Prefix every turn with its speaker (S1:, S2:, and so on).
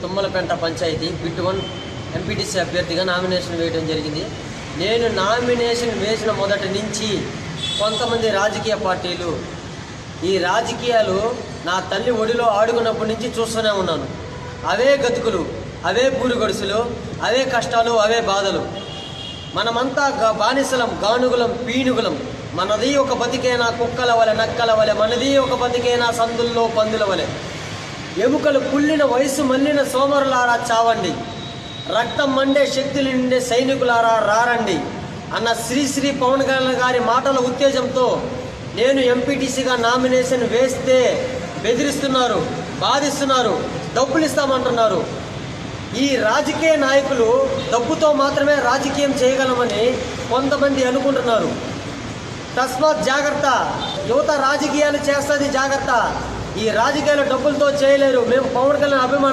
S1: Tummalapenta panchayat bit 1 MPTC అభ్యర్థిగా nomination వేయడం జరిగింది. నేను నామినేషన్ వేసిన మొదటి నుంచి కొంతమంది రాజకీయ పార్టీలు ఈ రాజకీయాలు నా తల్లి ఒడిలో ఆడుకున్నప్పటి నుంచి చూస్తూనే ఉన్నాను. అవే గతుకులు, అవే పూరుగడుసులు, అవే కష్టాలు, అవే బాధలు. మనమంతా బానిసలం, గానుగులం, పీనుగులం. మనది ఒక బతికేనా కుక్కల వలె, నక్కల వలె. మనది ఒక బతికేనా సందుల్లో పందుల వలె. ఎముకలు కుళ్ళిన వయసు మళ్ళిన సోమరులారా చావండి, రక్తం మండే శక్తులు నిండే సైనికులారా రారండి అన్న శ్రీ పవన్ కళ్యాణ్ గారి మాటల ఉత్తేజంతో నేను ఎంపీటీసీగా నామినేషన్ వేస్తే బెదిరిస్తున్నారు, బాధిస్తున్నారు, డబ్బులు ఇస్తామంటున్నారు. ఈ రాజకీయ నాయకులు డబ్బుతో మాత్రమే రాజకీయం చేయగలమని కొంతమంది అనుకుంటున్నారు. తస్మాత్ జాగ్రత్త, యువత రాజకీయాలు చేస్తుంది, జాగ్రత్త. ఈ రాజకీయాలు డబ్బులతో చేయలేరు. మేము పవన్ కళ్యాణ్ అభిమానులు.